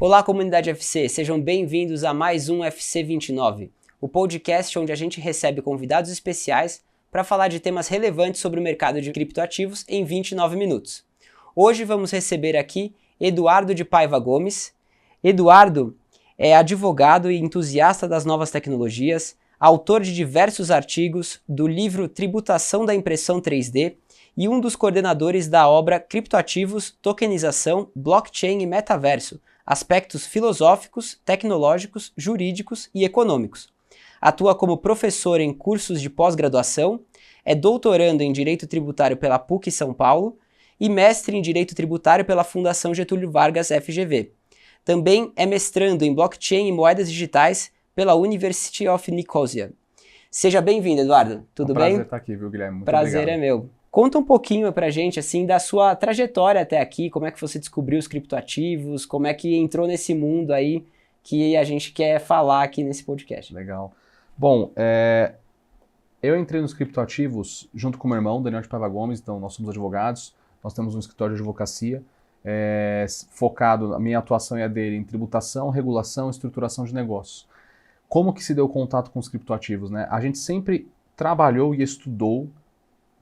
Olá, comunidade FC, sejam bem-vindos a mais um FC 29, o podcast onde a gente recebe convidados especiais para falar de temas relevantes sobre o mercado de criptoativos em 29 minutos. Hoje vamos receber aqui Eduardo de Paiva Gomes. Eduardo é advogado e entusiasta das novas tecnologias, autor de diversos artigos do livro Tributação da Impressão 3D e um dos coordenadores da obra Criptoativos, Tokenização, Blockchain e Metaverso, aspectos filosóficos, tecnológicos, jurídicos e econômicos. Atua como professor em cursos de pós-graduação, é doutorando em Direito Tributário pela PUC São Paulo e mestre em Direito Tributário pela Fundação Getúlio Vargas FGV. Também é mestrando em Blockchain e Moedas Digitais pela University of Nicosia. Seja bem-vindo, Eduardo. Tudo bem? Prazer estar aqui, viu, Guilherme? Muito Prazer obrigado. É meu. Conta um pouquinho pra gente, assim, da sua trajetória até aqui, como é que você descobriu os criptoativos, como é que entrou nesse mundo aí que a gente quer falar aqui nesse podcast. Legal. Bom, eu entrei nos criptoativos junto com meu irmão, Daniel de Paiva Gomes, então nós somos advogados, nós temos um escritório de advocacia, focado, a minha atuação é a dele em tributação, regulação e estruturação de negócios. Como que se deu contato com os criptoativos, né? A gente sempre trabalhou e estudou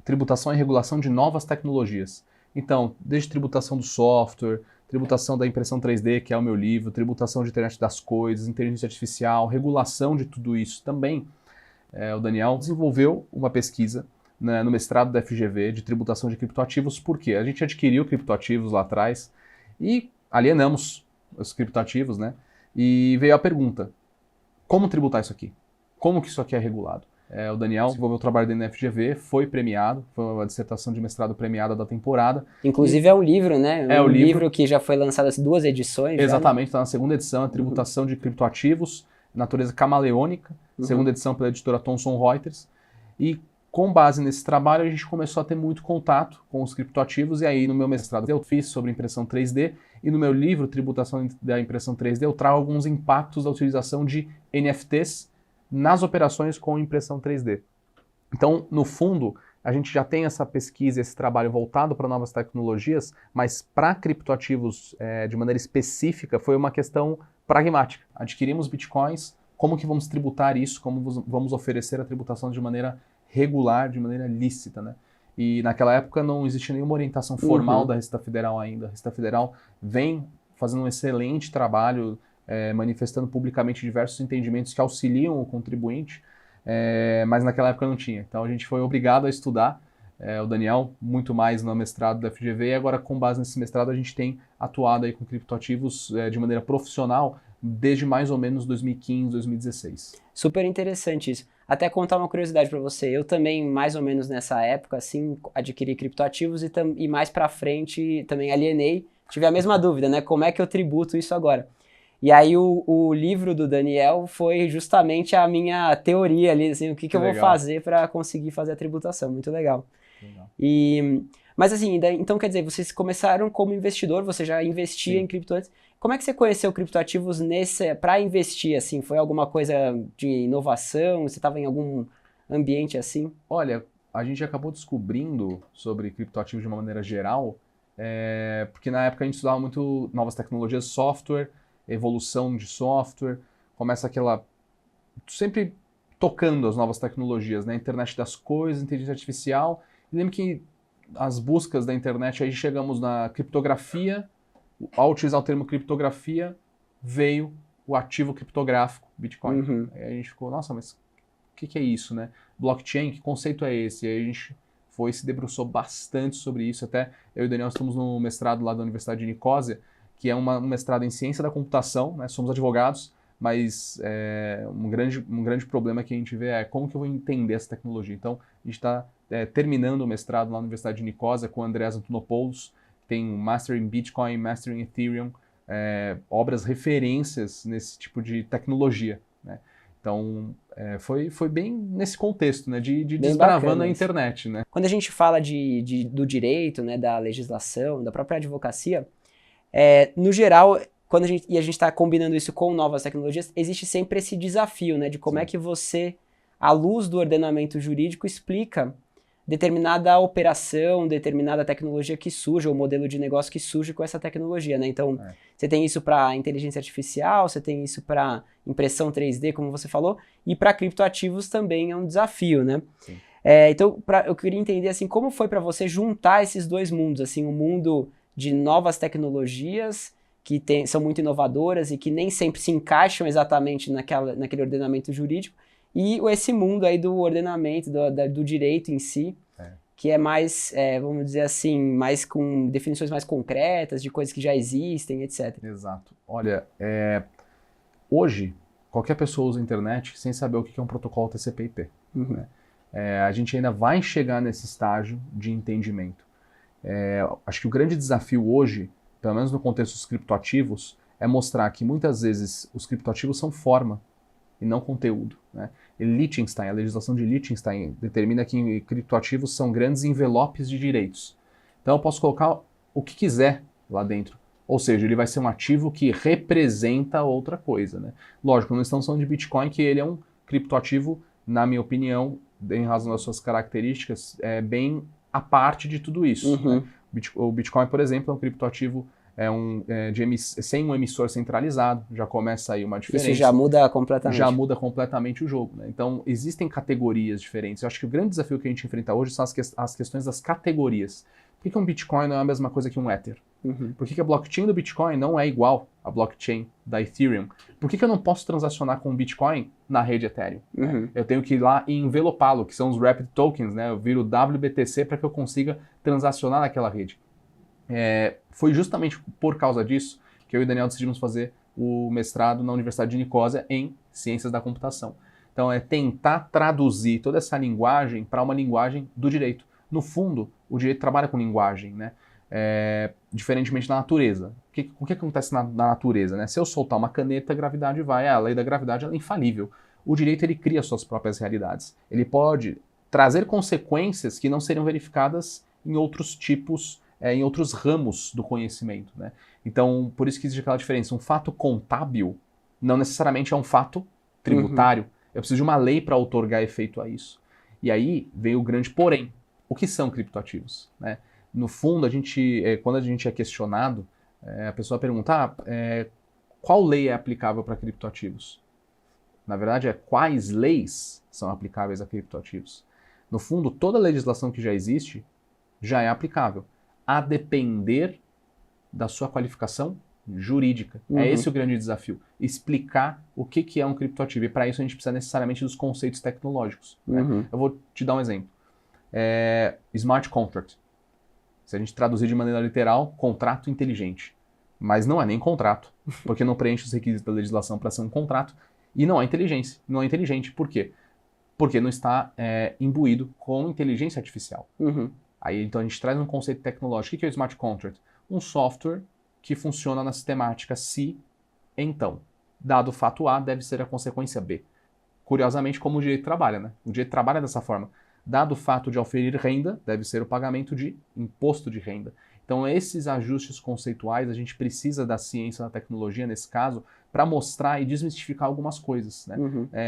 tributação e regulação de novas tecnologias. Então, desde tributação do software, tributação da impressão 3D, que é o meu livro, tributação de internet das coisas, inteligência artificial, regulação de tudo isso também. O Daniel desenvolveu uma pesquisa, né, no mestrado da FGV de tributação de criptoativos. Por quê? A gente adquiriu criptoativos lá atrás e alienamos os criptoativos, né? E veio a pergunta, como tributar isso aqui? Como que isso aqui é regulado? O Daniel desenvolveu o trabalho dele na FGV, foi premiado, foi uma dissertação de mestrado premiada da temporada. Inclusive é um livro, né? É um o livro que já foi lançado em 2 edições. Exatamente, está na segunda edição, a tributação de criptoativos, natureza camaleônica, segunda edição pela editora Thomson Reuters. E com base nesse trabalho a gente começou a ter muito contato com os criptoativos, e aí no meu mestrado eu fiz sobre impressão 3D, e no meu livro Tributação da Impressão 3D eu trago alguns impactos da utilização de NFTs nas operações com impressão 3D. Então, no fundo, a gente já tem essa pesquisa, esse trabalho voltado para novas tecnologias, mas para criptoativos de maneira específica foi uma questão pragmática. Adquirimos bitcoins, como que vamos tributar isso, como vamos oferecer a tributação de maneira regular, de maneira lícita, né? E naquela época não existia nenhuma orientação formal da Receita Federal ainda. A Receita Federal vem fazendo um excelente trabalho, manifestando publicamente diversos entendimentos que auxiliam o contribuinte, mas naquela época não tinha. Então a gente foi obrigado a estudar, o Daniel muito mais no mestrado da FGV, e agora com base nesse mestrado a gente tem atuado aí com criptoativos de maneira profissional desde mais ou menos 2015, 2016. Super interessante isso. Até contar uma curiosidade para você, eu também mais ou menos nessa época assim adquiri criptoativos e mais para frente também alienei, tive a mesma dúvida, né? Como é que eu tributo isso agora? E aí o livro do Daniel foi justamente a minha teoria ali, assim, o que eu vou fazer para conseguir fazer a tributação. Muito legal. Mas assim, então quer dizer, vocês começaram como investidor, você já investia em cripto antes. Como é que você conheceu criptoativos para investir, assim? Foi alguma coisa de inovação? Você estava em algum ambiente assim? Olha, a gente acabou descobrindo sobre criptoativos de uma maneira geral, porque na época a gente estudava muito novas tecnologias, software, evolução de software, começa aquela... sempre tocando as novas tecnologias, né? Internet das coisas, inteligência artificial. Eu lembro que as buscas da internet, aí chegamos na criptografia, ao utilizar o termo criptografia, veio o ativo criptográfico, Bitcoin. Aí a gente ficou, nossa, mas o que é isso, né? Blockchain, que conceito é esse? E aí a gente se debruçou bastante sobre isso, até eu e o Daniel estamos no mestrado lá da Universidade de Nicosia, que é um mestrado em ciência da computação, né? Somos advogados, mas um grande problema que a gente vê é como que eu vou entender essa tecnologia. Então, a gente está terminando o mestrado lá na Universidade de Nicosia com o Andreas Antonopoulos, que tem um Master em Bitcoin, Master em Ethereum, obras referências nesse tipo de tecnologia, né? Então, foi bem nesse contexto, né, de desbravando a internet, né? Quando a gente fala do direito, né, da legislação, da própria advocacia, no geral, quando a gente está combinando isso com novas tecnologias, existe sempre esse desafio, né, de como é que você, à luz do ordenamento jurídico, explica determinada operação, determinada tecnologia que surge, ou modelo de negócio que surge com essa tecnologia, né? Então, você tem isso para inteligência artificial, você tem isso para impressão 3D, como você falou, e para criptoativos também é um desafio, né? Sim. Então, eu queria entender, assim, como foi para você juntar esses dois mundos, assim, o mundo de novas tecnologias que são muito inovadoras e que nem sempre se encaixam exatamente naquele ordenamento jurídico, e esse mundo aí do ordenamento, do direito em si, que é mais, vamos dizer assim, mais com definições mais concretas de coisas que já existem, etc. Exato. Olha, hoje, qualquer pessoa usa a internet sem saber o que é um protocolo TCP/IP. Né? A gente ainda vai chegar nesse estágio de entendimento. Acho que o grande desafio hoje, pelo menos no contexto dos criptoativos, é mostrar que muitas vezes os criptoativos são forma e não conteúdo. Né? Liechtenstein, a legislação de Liechtenstein determina que criptoativos são grandes envelopes de direitos. Então eu posso colocar o que quiser lá dentro. Ou seja, ele vai ser um ativo que representa outra coisa. Né? Lógico, não estamos falando de Bitcoin, que ele é um criptoativo, na minha opinião, em razão das suas características, bem à parte de tudo isso. Né? O Bitcoin, por exemplo, é um criptoativo sem um emissor centralizado, já começa aí uma diferença. Isso já muda completamente. Já muda completamente o jogo. Né? Então, existem categorias diferentes. Eu acho que o grande desafio que a gente enfrenta hoje são as questões das categorias. Por que um Bitcoin não é a mesma coisa que um Ether? Por que a blockchain do Bitcoin não é igual à blockchain da Ethereum? Por que eu não posso transacionar com o Bitcoin na rede Ethereum? Eu tenho que ir lá e envelopá-lo, que são os Wrapped Tokens, né? Eu viro WBTC para que eu consiga transacionar naquela rede. Foi justamente por causa disso que eu e o Daniel decidimos fazer o mestrado na Universidade de Nicosia em Ciências da Computação. Então, é tentar traduzir toda essa linguagem para uma linguagem do direito. No fundo, o direito trabalha com linguagem, né? Diferentemente da natureza. O que acontece na natureza? Né? Se eu soltar uma caneta, a gravidade vai. A lei da gravidade ela é infalível. O direito ele cria suas próprias realidades. Ele pode trazer consequências que não seriam verificadas em outros tipos, em outros ramos do conhecimento. Né? Então, por isso que existe aquela diferença. Um fato contábil não necessariamente é um fato tributário. Eu preciso de uma lei para outorgar efeito a isso. E aí vem o grande porém. O que são criptoativos? Né? No fundo, quando a gente é questionado, a pessoa pergunta, qual lei é aplicável para criptoativos? Na verdade, quais leis são aplicáveis a criptoativos? No fundo, toda a legislação que já existe já é aplicável, a depender da sua qualificação jurídica. É esse o grande desafio, explicar o que é um criptoativo. E para isso a gente precisa necessariamente dos conceitos tecnológicos. Né? Eu vou te dar um exemplo. Smart contract. Se a gente traduzir de maneira literal, contrato inteligente. Mas não é nem contrato, porque não preenche os requisitos da legislação para ser um contrato. E não é inteligência, não é inteligente. Por quê? Porque não está imbuído com inteligência artificial. Aí então a gente traz um conceito tecnológico. O que é o smart contract? Um software que funciona na sistemática se, então. Dado o fato A, deve ser a consequência B. Curiosamente, como o direito trabalha, né? O direito trabalha dessa forma. Dado o fato de oferir renda, deve ser o pagamento de imposto de renda. Então, esses ajustes conceituais, a gente precisa da ciência, da tecnologia, nesse caso, para mostrar e desmistificar algumas coisas. Né?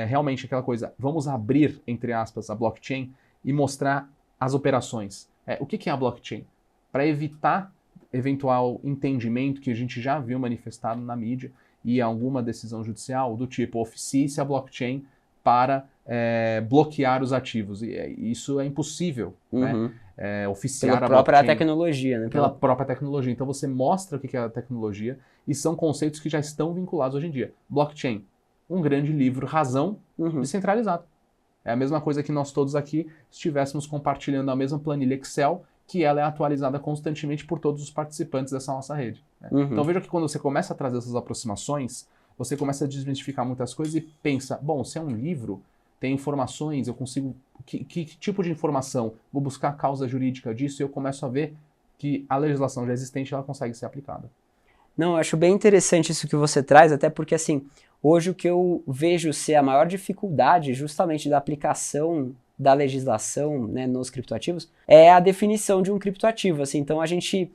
Realmente, aquela coisa, vamos abrir, entre aspas, a blockchain e mostrar as operações. O que é a blockchain? Para evitar eventual entendimento que a gente já viu manifestado na mídia e alguma decisão judicial, do tipo, oficie-se a blockchain para bloquear os ativos. E isso é impossível, né? Oficiar pela própria tecnologia, né? Pela própria tecnologia. Então você mostra o que é a tecnologia e são conceitos que já estão vinculados hoje em dia. Blockchain, um grande livro, razão, descentralizado. É a mesma coisa que nós todos aqui estivéssemos compartilhando a mesma planilha Excel, que ela é atualizada constantemente por todos os participantes dessa nossa rede. Né? Então veja que quando você começa a trazer essas aproximações, você começa a desmistificar muitas coisas e pensa, bom, se é um livro, tem informações, eu consigo... Que tipo de informação? Vou buscar a causa jurídica disso e eu começo a ver que a legislação já existente ela consegue ser aplicada. Não, eu acho bem interessante isso que você traz, até porque, assim, hoje o que eu vejo ser a maior dificuldade justamente da aplicação da legislação, né, nos criptoativos é a definição de um criptoativo. Assim, então a gente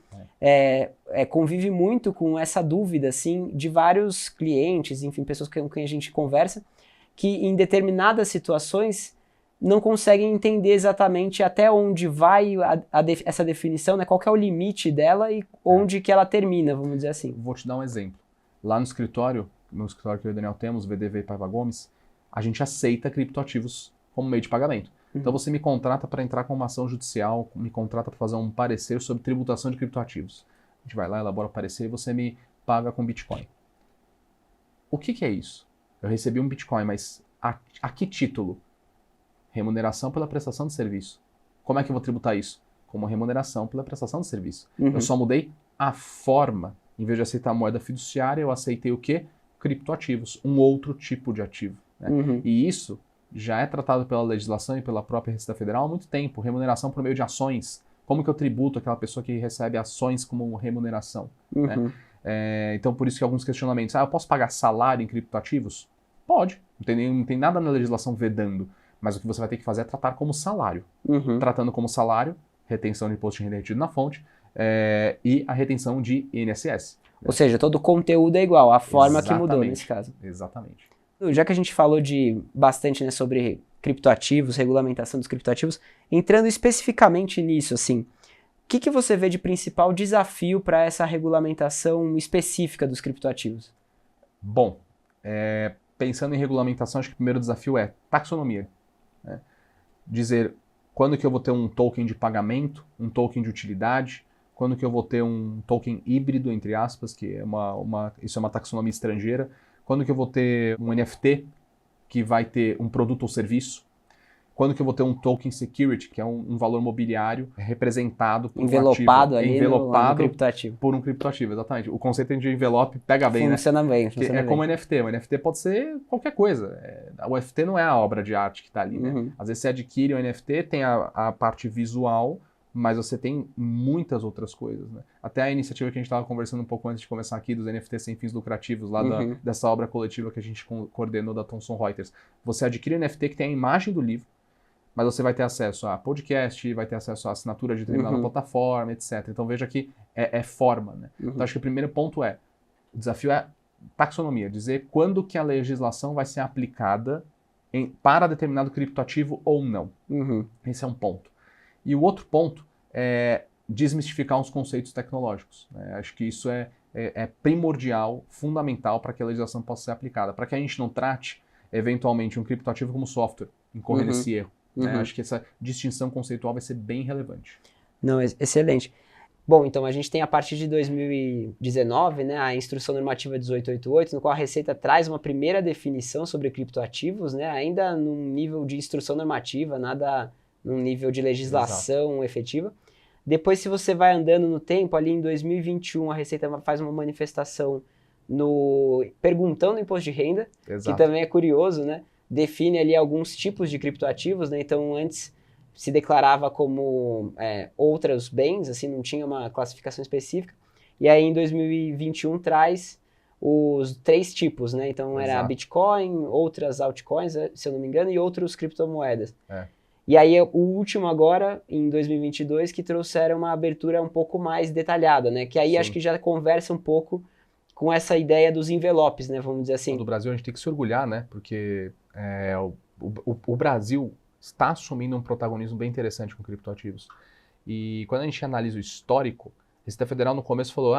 convive muito com essa dúvida assim, de vários clientes, enfim, pessoas com quem a gente conversa, que em determinadas situações não conseguem entender exatamente até onde vai essa definição, né? Qual que é o limite dela e onde que ela termina, vamos dizer assim. Vou te dar um exemplo. Lá no escritório que eu e o Daniel temos, VDV e Paiva Gomes, a gente aceita criptoativos como meio de pagamento. Então você me contrata para entrar com uma ação judicial, me contrata para fazer um parecer sobre tributação de criptoativos. A gente vai lá, elabora o parecer e você me paga com Bitcoin. O que é isso? Eu recebi um Bitcoin, mas a que título? Remuneração pela prestação de serviço. Como é que eu vou tributar isso? Como remuneração pela prestação de serviço. Eu só mudei a forma. Em vez de aceitar a moeda fiduciária, eu aceitei o quê? Criptoativos, um outro tipo de ativo. Né? E isso já é tratado pela legislação e pela própria Receita Federal há muito tempo. Remuneração por meio de ações. Como que eu tributo aquela pessoa que recebe ações como remuneração? Né? Então, por isso que alguns questionamentos. Eu posso pagar salário em criptoativos? Pode. Não tem nada na legislação vedando. Mas o que você vai ter que fazer é tratar como salário. Tratando como salário, retenção de imposto de renda retido na fonte e a retenção de INSS. Ou seja, todo o conteúdo é igual, a forma que mudou nesse caso. Exatamente. Já que a gente falou bastante, né, sobre criptoativos, regulamentação dos criptoativos, entrando especificamente nisso, assim, o que você vê de principal desafio para essa regulamentação específica dos criptoativos? Bom, pensando em regulamentação, acho que o primeiro desafio é taxonomia. Né? Dizer quando que eu vou ter um token de pagamento, um token de utilidade, quando que eu vou ter um token híbrido, entre aspas, que é isso é uma taxonomia estrangeira, quando que eu vou ter um NFT, que vai ter um produto ou serviço, quando que eu vou ter um token security, que é um valor mobiliário representado por envelopado um ativo, ali envelopado no criptoativo. Por um criptoativo, exatamente. O conceito de envelope pega bem, funciona bem. Como NFT. O NFT pode ser qualquer coisa. O NFT não é a obra de arte que está ali, né? Às vezes você adquire um NFT, tem a parte visual, mas você tem muitas outras coisas, né? Até a iniciativa que a gente estava conversando um pouco antes de começar aqui, dos NFTs sem fins lucrativos, lá dessa obra coletiva que a gente coordenou da Thomson Reuters. Você adquire um NFT que tem a imagem do livro, mas você vai ter acesso a podcast, vai ter acesso a assinatura de determinada plataforma, etc. Então veja que é forma, né? Então acho que o primeiro ponto o desafio é taxonomia, dizer quando que a legislação vai ser aplicada para determinado criptoativo ou não. Esse é um ponto. E o outro ponto é desmistificar os conceitos tecnológicos. Né? Acho que isso é primordial, fundamental para que a legislação possa ser aplicada, para que a gente não trate eventualmente um criptoativo como software, incorrer nesse erro. Né? Acho que essa distinção conceitual vai ser bem relevante. Não, excelente. Bom, então a gente tem a partir de 2019, né, a Instrução Normativa 1888, no qual a Receita traz uma primeira definição sobre criptoativos, né, ainda num nível de instrução normativa, nada num nível de legislação efetiva. Depois, se você vai andando no tempo, ali em 2021, a Receita faz uma manifestação perguntando o imposto de renda, que também é curioso, né? Define ali alguns tipos de criptoativos, né? Então, antes se declarava como outros bens, assim, não tinha uma classificação específica. E aí, em 2021, traz os 3 tipos, né? Então, era Bitcoin, outras altcoins, se eu não me engano, e outros criptomoedas. E aí, o último agora, em 2022, que trouxeram uma abertura um pouco mais detalhada, né? Que aí acho que já conversa um pouco com essa ideia dos envelopes, né? Vamos dizer assim. Do Brasil a gente tem que se orgulhar, né? Porque o Brasil está assumindo um protagonismo bem interessante com criptoativos. E quando a gente analisa o histórico, a Receita Federal no começo falou,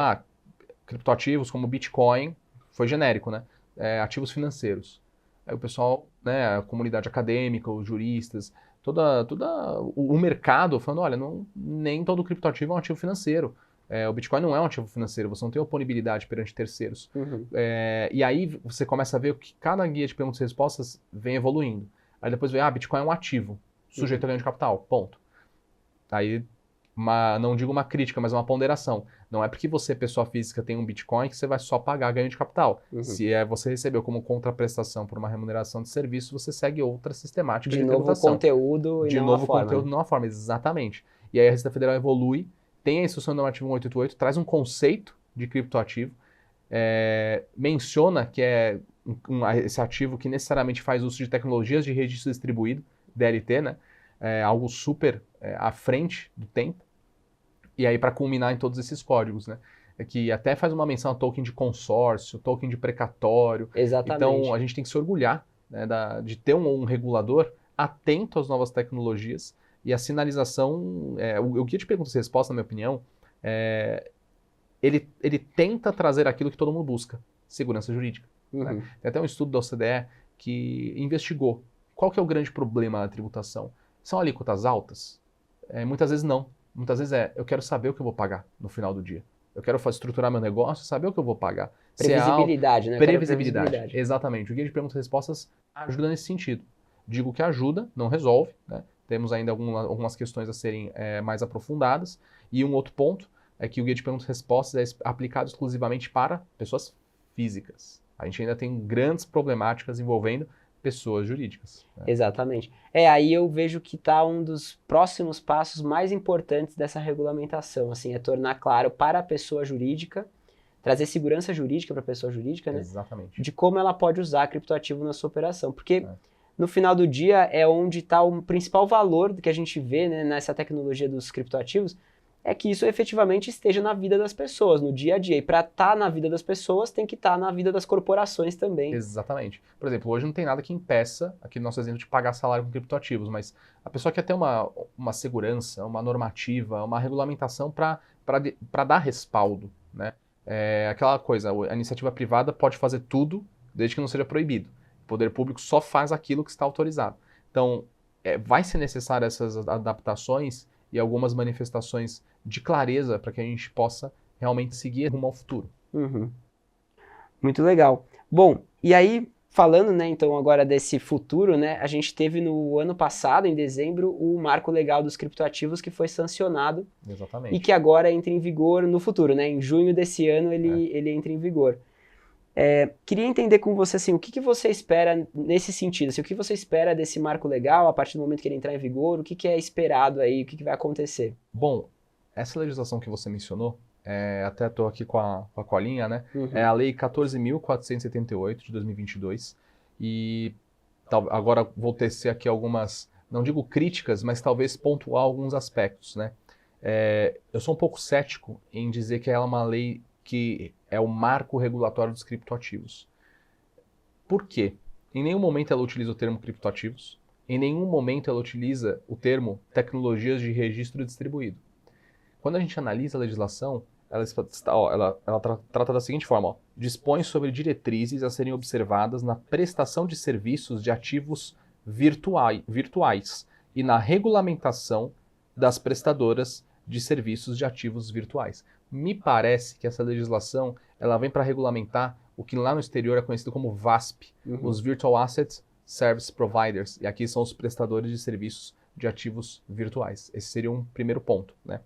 criptoativos como Bitcoin, foi genérico, né? Ativos financeiros. Aí o pessoal, né, a comunidade acadêmica, os juristas, o mercado falando, olha, nem todo criptoativo é um ativo financeiro. O Bitcoin não é um ativo financeiro, você não tem oponibilidade perante terceiros. E aí você começa a ver que cada guia de perguntas e respostas vem evoluindo. Aí depois vem, Bitcoin é um ativo, sujeito a ganho de capital, ponto. Aí, não digo uma crítica, mas uma ponderação. Não é porque você, pessoa física, tem um Bitcoin que você vai só pagar ganho de capital. Se você recebeu como contraprestação por uma remuneração de serviço, você segue outra sistemática de tributação. Conteúdo e não a forma. Conteúdo, não a forma, exatamente. E aí a Receita Federal evolui, tem a Instrução Normativa 1888, traz um conceito de criptoativo, menciona que é esse ativo que necessariamente faz uso de tecnologias de registro distribuído, DLT, né? Algo super à frente do tempo. E aí, para culminar em todos esses códigos, né? Que até faz uma menção a token de consórcio, token de precatório. Exatamente. Então, a gente tem que se orgulhar, né, de ter um regulador atento às novas tecnologias e a sinalização, o guia de perguntas e respostas, na minha opinião, ele tenta trazer aquilo que todo mundo busca, segurança jurídica. Né? Tem até um estudo da OCDE que investigou qual que é o grande problema da tributação. São alíquotas altas? Muitas vezes não. Muitas vezes eu quero saber o que eu vou pagar no final do dia. Eu quero estruturar meu negócio e saber o que eu vou pagar. Previsibilidade, né? Previsibilidade, exatamente. O guia de perguntas e respostas ajuda nesse sentido. Digo que ajuda, não resolve, né? Temos ainda algumas questões a serem mais aprofundadas. E um outro ponto é que o guia de perguntas e respostas é aplicado exclusivamente para pessoas físicas. A gente ainda tem grandes problemáticas envolvendo pessoas jurídicas. Né? Exatamente. Aí eu vejo que está um dos próximos passos mais importantes dessa regulamentação, assim, é tornar claro para a pessoa jurídica, trazer segurança jurídica para a pessoa jurídica, né? Exatamente. De como ela pode usar criptoativo na sua operação. Porque no final do dia é onde está o principal valor que a gente vê, né, nessa tecnologia dos criptoativos, é que isso efetivamente esteja na vida das pessoas, no dia a dia. E para estar na vida das pessoas, tem que estar na vida das corporações também. Exatamente. Por exemplo, hoje não tem nada que impeça, aqui no nosso exemplo, de pagar salário com criptoativos, mas a pessoa quer ter uma segurança, uma normativa, uma regulamentação para dar respaldo. Né? Aquela coisa, a iniciativa privada pode fazer tudo, desde que não seja proibido. O poder público só faz aquilo que está autorizado. Então, vai ser necessário essas adaptações e algumas manifestações de clareza para que a gente possa realmente seguir rumo ao futuro. Muito legal. Bom, e aí, falando, né, então agora desse futuro, né, a gente teve no ano passado, em dezembro, o Marco Legal dos Criptoativos que foi sancionado. Exatamente. E que agora entra em vigor no futuro, né? Em junho desse ano ele entra em vigor. Queria entender com você, assim, o que você espera nesse sentido? Assim, o que você espera desse marco legal a partir do momento que ele entrar em vigor? O que é esperado aí? O que vai acontecer? Bom, essa legislação que você mencionou, até estou aqui com a colinha, né? É a Lei 14.478 de 2022 e agora vou tecer aqui algumas, não digo críticas, mas talvez pontuar alguns aspectos, né? Eu sou um pouco cético em dizer que ela é uma lei que é o marco regulatório dos criptoativos. Por quê? Em nenhum momento ela utiliza o termo criptoativos, em nenhum momento ela utiliza o termo tecnologias de registro distribuído. Quando a gente analisa a legislação, ela trata da seguinte forma: dispõe sobre diretrizes a serem observadas na prestação de serviços de ativos virtuais e na regulamentação das prestadoras de serviços de ativos virtuais. Me parece que essa legislação ela vem para regulamentar o que lá no exterior é conhecido como VASP, os Virtual Asset Service Providers, e aqui são os prestadores de serviços de ativos virtuais. Esse seria um primeiro ponto. Né?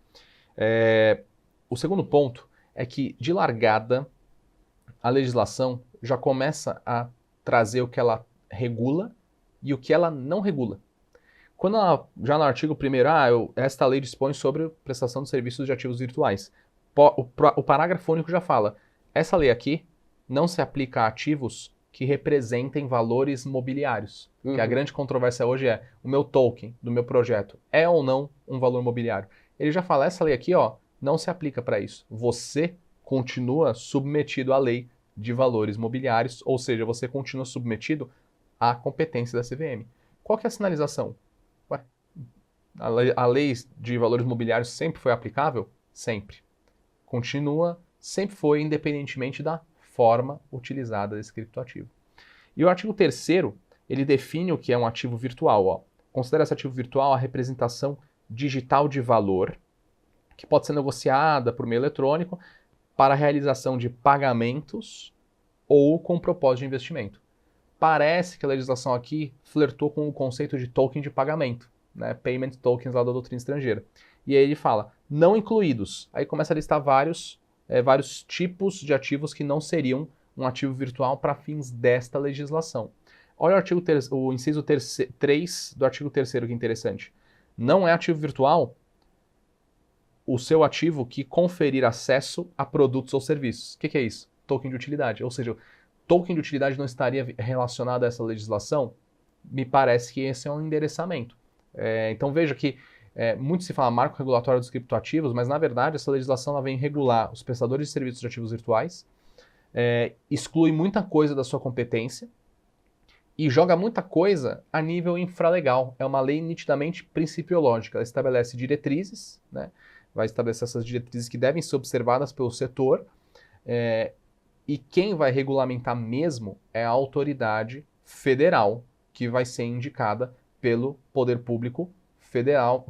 O segundo ponto é que, de largada, a legislação já começa a trazer o que ela regula e o que ela não regula. Quando ela, já no artigo 1º, esta lei dispõe sobre prestação de serviços de ativos virtuais. O parágrafo único já fala, essa lei aqui não se aplica a ativos que representem valores mobiliários. Que a grande controvérsia hoje é, o meu token do meu projeto é ou não um valor mobiliário? Ele já fala, essa lei aqui não se aplica para isso. Você continua submetido à lei de valores mobiliários, ou seja, você continua submetido à competência da CVM. Qual que é a sinalização? A lei de valores mobiliários sempre foi aplicável? Sempre. Continua, sempre foi, independentemente da forma utilizada desse criptoativo. E o artigo 3º, ele define o que é um ativo virtual. Considera esse ativo virtual a representação digital de valor, que pode ser negociada por meio eletrônico para a realização de pagamentos ou com propósito de investimento. Parece que a legislação aqui flertou com o conceito de token de pagamento, né? Payment tokens lá da doutrina estrangeira. E aí ele fala, não incluídos. Aí começa a listar vários tipos de ativos que não seriam um ativo virtual para fins desta legislação. Olha o inciso 3 do artigo 3º, que interessante. Não é ativo virtual o seu ativo que conferir acesso a produtos ou serviços. O que é isso? Token de utilidade. Ou seja, token de utilidade não estaria relacionado a essa legislação? Me parece que esse é um endereçamento. Então veja que muito se fala marco regulatório dos criptoativos, mas na verdade essa legislação ela vem regular os prestadores de serviços de ativos virtuais, exclui muita coisa da sua competência E joga muita coisa a nível infralegal. É uma lei nitidamente principiológica. Ela estabelece diretrizes, né? Vai estabelecer essas diretrizes que devem ser observadas pelo setor. E quem vai regulamentar mesmo é a autoridade federal, que vai ser indicada pelo poder público federal,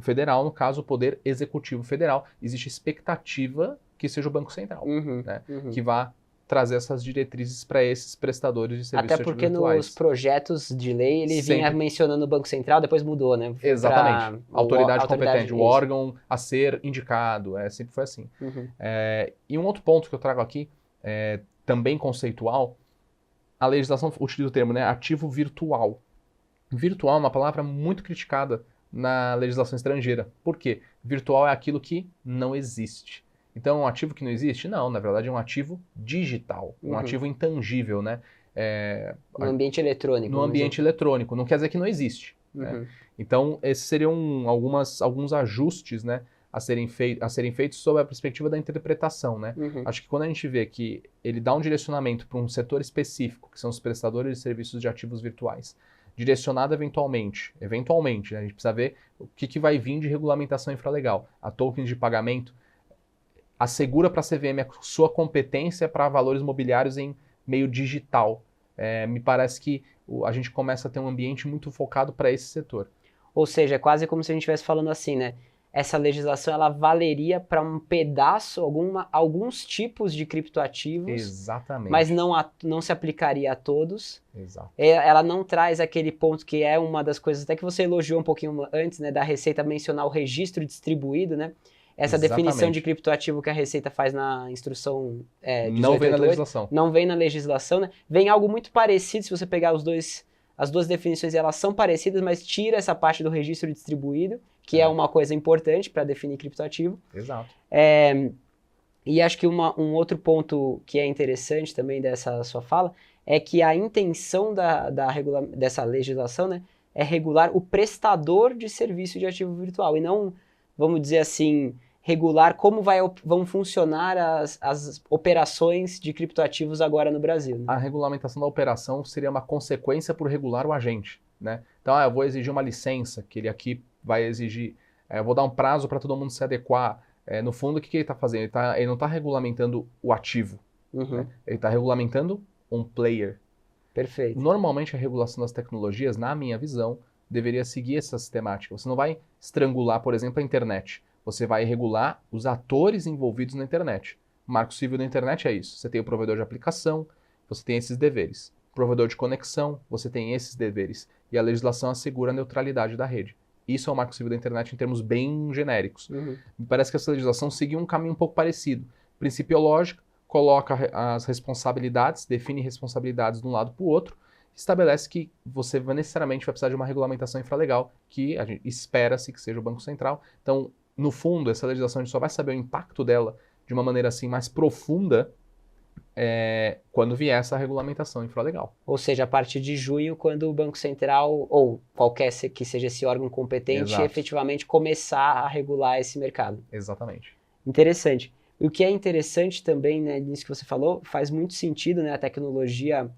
no caso, o Poder Executivo Federal. Existe expectativa que seja o Banco Central, né? Que vá trazer essas diretrizes para esses prestadores de serviços Até porque nos projetos de lei ele vinha mencionando o Banco Central, depois mudou, né? Exatamente. Autoridade competente, o isso. órgão a ser indicado, sempre foi assim. E um outro ponto que eu trago aqui, também conceitual, a legislação utiliza o termo, né, ativo virtual. Virtual é uma palavra muito criticada na legislação estrangeira. Por quê? Virtual é aquilo que não existe. Então, um ativo que não existe? Não, na verdade é um ativo digital, um ativo intangível, né? No ambiente eletrônico. No ambiente eletrônico, não quer dizer que não existe. Né? Então, esses seriam alguns ajustes, né, a serem feitos sob a perspectiva da interpretação. Né? Acho que quando a gente vê que ele dá um direcionamento para um setor específico, que são os prestadores de serviços de ativos virtuais, direcionado eventualmente, né, a gente precisa ver o que vai vir de regulamentação infralegal. A tokens de pagamento assegura para a CVM a sua competência para valores mobiliários em meio digital. Me parece que a gente começa a ter um ambiente muito focado para esse setor. Ou seja, é quase como se a gente estivesse falando assim, né? Essa legislação ela valeria para um pedaço, alguns tipos de criptoativos. Exatamente. Mas não se aplicaria a todos. Exato. Ela não traz aquele ponto que é uma das coisas, até que você elogiou um pouquinho antes, né? Da Receita mencionar o registro distribuído, né? Essa definição de criptoativo que a Receita faz na instrução 1888, não vem na legislação. Não vem na legislação, né? Vem algo muito parecido, se você pegar as duas definições, elas são parecidas, mas tira essa parte do registro distribuído, que é uma coisa importante para definir criptoativo. Exato. E acho que um outro ponto que é interessante também dessa sua fala é que a intenção dessa legislação, né, é regular o prestador de serviço de ativo virtual e não, vamos dizer assim, regular como vão funcionar as operações de criptoativos agora no Brasil. Né? A regulamentação da operação seria uma consequência por regular o agente. Né? Então, eu vou exigir uma licença, que ele aqui vai exigir, eu vou dar um prazo para todo mundo se adequar. No fundo, o que ele está fazendo? Ele não está regulamentando o ativo. Né? Ele está regulamentando um player. Perfeito. Normalmente, a regulação das tecnologias, na minha visão, deveria seguir essa sistemática. Você não vai estrangular, por exemplo, a internet. Você vai regular os atores envolvidos na internet. O Marco Civil da internet é isso. Você tem o provedor de aplicação, você tem esses deveres. O provedor de conexão, você tem esses deveres. E a legislação assegura a neutralidade da rede. Isso é o Marco Civil da internet em termos bem genéricos. Me parece que essa legislação seguiu um caminho um pouco parecido. Principiológica, coloca as responsabilidades, define responsabilidades de um lado para o outro, estabelece que você necessariamente vai precisar de uma regulamentação infralegal, que a gente espera-se que seja o Banco Central. Então, no fundo, essa legislação a gente só vai saber o impacto dela de uma maneira assim mais profunda quando vier essa regulamentação infralegal. Ou seja, a partir de junho, quando o Banco Central, ou qualquer que seja esse órgão competente, efetivamente começar a regular esse mercado. Exatamente. Interessante. O que é interessante também, né, nisso que você falou, faz muito sentido, né, a tecnologia,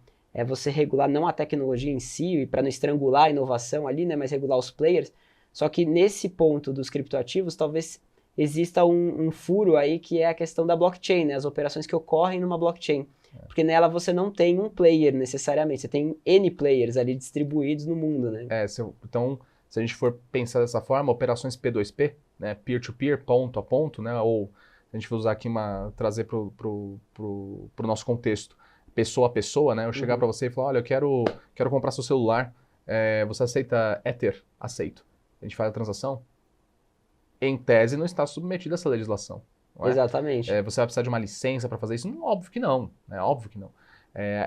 você regular não a tecnologia em si, para não estrangular a inovação ali, né, mas regular os players. Só que nesse ponto dos criptoativos, talvez exista um furo aí que é a questão da blockchain, né? As operações que ocorrem numa blockchain. Porque nela você não tem um player necessariamente, você tem N players ali distribuídos no mundo, né? Então, se a gente for pensar dessa forma, operações P2P, né? Peer-to-peer, ponto a ponto, né? Ou a gente vai usar aqui trazer pro nosso contexto, pessoa a pessoa, né? Eu chegar para você e falar, olha, eu quero comprar seu celular, você aceita Ether? Aceito. A gente faz a transação, em tese não está submetido a essa legislação. Não é? Exatamente. Você vai precisar de uma licença para fazer isso? Óbvio que não. Óbvio que não.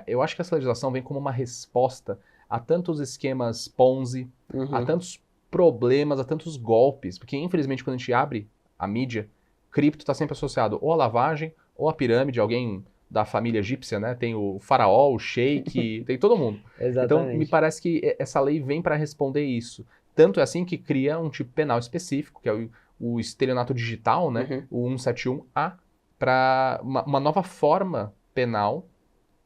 Eu acho que essa legislação vem como uma resposta a tantos esquemas Ponzi, a tantos problemas, a tantos golpes, porque infelizmente quando a gente abre a mídia, cripto está sempre associado ou à lavagem ou à pirâmide, alguém da família egípcia, né? Tem o faraó, o sheik, tem todo mundo. Exatamente. Então me parece que essa lei vem para responder isso. Tanto é assim que cria um tipo penal específico, que é o estelionato digital, né? O 171A, para uma nova forma penal,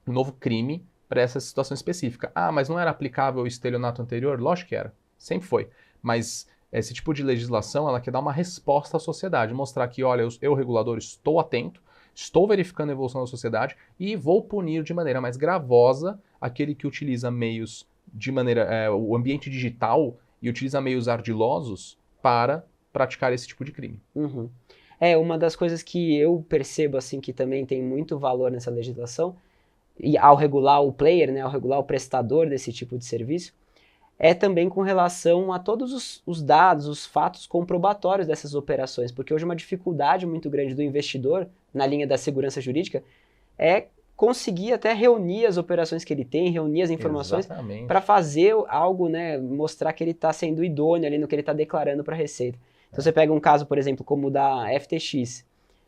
um novo crime para essa situação específica. Ah, mas não era aplicável o estelionato anterior? Lógico que era, sempre foi. Mas esse tipo de legislação, ela quer dar uma resposta à sociedade, mostrar que, olha, eu regulador, estou atento, estou verificando a evolução da sociedade e vou punir de maneira mais gravosa aquele que utiliza meios de maneira, o ambiente digital e utiliza meios ardilosos para praticar esse tipo de crime. Uhum. Uma das coisas que eu percebo, assim, que também tem muito valor nessa legislação, e ao regular o player, né, ao regular o prestador desse tipo de serviço, é também com relação a todos os dados, os fatos comprobatórios dessas operações, porque hoje uma dificuldade muito grande do investidor, na linha da segurança jurídica, é conseguir até reunir as operações que ele tem, reunir as informações para fazer algo, né, mostrar que ele está sendo idôneo ali no que ele está declarando para a Receita. Então você pega um caso, por exemplo, como o da FTX,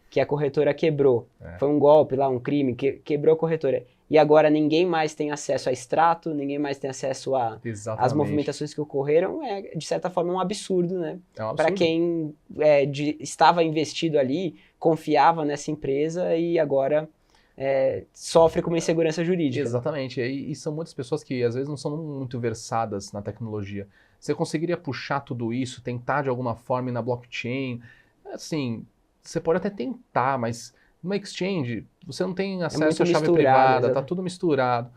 que a corretora quebrou, foi um golpe lá, um crime, quebrou a corretora. E agora ninguém mais tem acesso a extrato, ninguém mais tem acesso às movimentações que ocorreram, de certa forma um absurdo, né? É um absurdo. Para quem estava investido ali, confiava nessa empresa e agora sofre com uma insegurança jurídica. Exatamente, e são muitas pessoas que às vezes não são muito versadas na tecnologia. Você conseguiria puxar tudo isso, tentar de alguma forma ir na blockchain? Assim, você pode até tentar, mas numa exchange, você não tem acesso à chave privada, tá tudo misturado.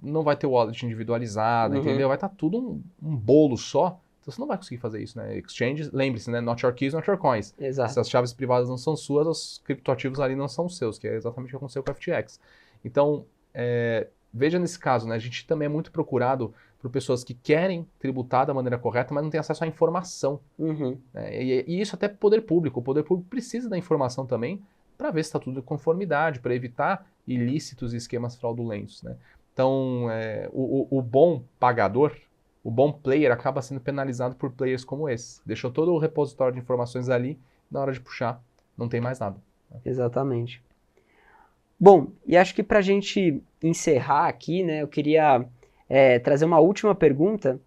Não vai ter wallet individualizado, entendeu? Vai estar tudo um bolo só. Então você não vai conseguir fazer isso, né? Exchange, lembre-se, né? Not your keys, not your coins. Exato. Se as chaves privadas não são suas, os criptoativos ali não são seus, que é exatamente o que aconteceu com o FTX. Então, veja nesse caso, né? A gente também é muito procurado por pessoas que querem tributar da maneira correta, mas não têm acesso à informação. Né? E isso até poder público. O poder público precisa da informação também para ver se está tudo em conformidade, para evitar ilícitos e esquemas fraudulentos. Né? Então, o bom pagador, o bom player acaba sendo penalizado por players como esse. Deixou todo o repositório de informações ali, na hora de puxar, não tem mais nada. Né? Exatamente. Bom, e acho que para a gente encerrar aqui, né, eu queria trazer uma última pergunta,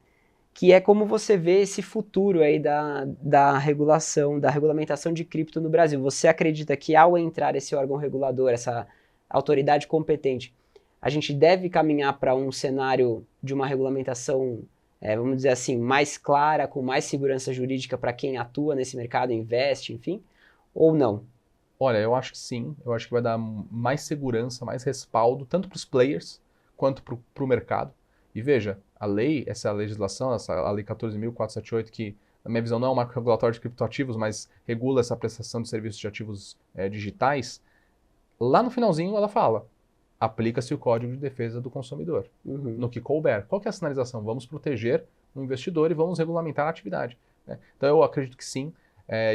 que é como você vê esse futuro aí da regulação, da regulamentação de cripto no Brasil. Você acredita que ao entrar esse órgão regulador, essa autoridade competente, a gente deve caminhar para um cenário de uma regulamentação, vamos dizer assim, mais clara, com mais segurança jurídica para quem atua nesse mercado, investe, enfim, ou não? Olha, eu acho que sim. Eu acho que vai dar mais segurança, mais respaldo, tanto para os players quanto para o mercado. E veja, a lei, essa legislação, a Lei 14.478, que na minha visão não é um marco regulatório de criptoativos, mas regula essa prestação de serviços de ativos digitais, lá no finalzinho ela fala, aplica-se o Código de Defesa do Consumidor, no que couber. Qual que é a sinalização? Vamos proteger o investidor e vamos regulamentar a atividade. Né? Então eu acredito que sim,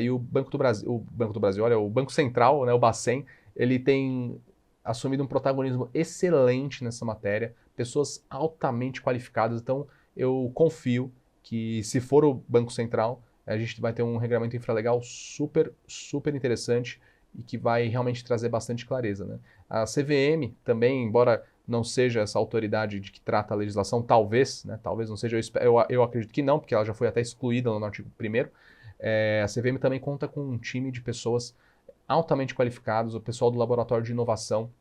e o Banco do Brasil, olha, o Banco Central, né, o Bacen, ele tem assumido um protagonismo excelente nessa matéria, pessoas altamente qualificadas, então eu confio que se for o Banco Central, a gente vai ter um regulamento infralegal super, super interessante e que vai realmente trazer bastante clareza. Né? A CVM também, embora não seja essa autoridade de que trata a legislação, talvez não seja, eu acredito que não, porque ela já foi até excluída no artigo 1º, a CVM também conta com um time de pessoas altamente qualificados, o pessoal do Laboratório de Inovação.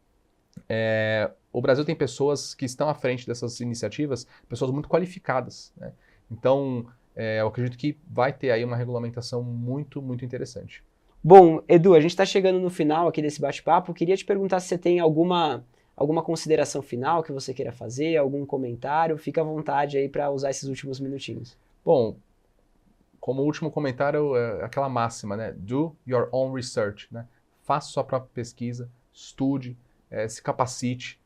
O Brasil tem pessoas que estão à frente dessas iniciativas, pessoas muito qualificadas. Né? Então, eu acredito que vai ter aí uma regulamentação muito, muito interessante. Bom, Edu, a gente está chegando no final aqui desse bate-papo. Queria te perguntar se você tem alguma consideração final que você queira fazer, algum comentário. Fica à vontade aí para usar esses últimos minutinhos. Bom, como último comentário, aquela máxima, né? Do your own research. Né? Faça sua própria pesquisa, estude, se capacite.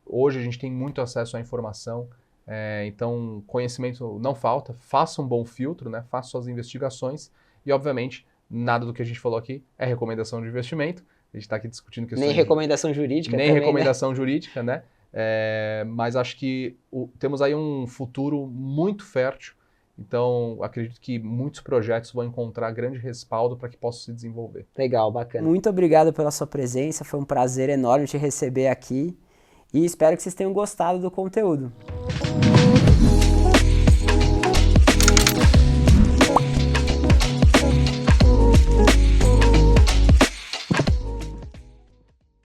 Hoje a gente tem muito acesso à informação, então conhecimento não falta. Faça um bom filtro, né? Faça suas investigações e, obviamente, nada do que a gente falou aqui é recomendação de investimento. A gente está aqui discutindo questões... Nem recomendação jurídica nem também, recomendação jurídica, né? Mas acho que temos aí um futuro muito fértil. Então, acredito que muitos projetos vão encontrar grande respaldo para que possam se desenvolver. Legal, bacana. Muito obrigado pela sua presença, foi um prazer enorme te receber aqui e espero que vocês tenham gostado do conteúdo.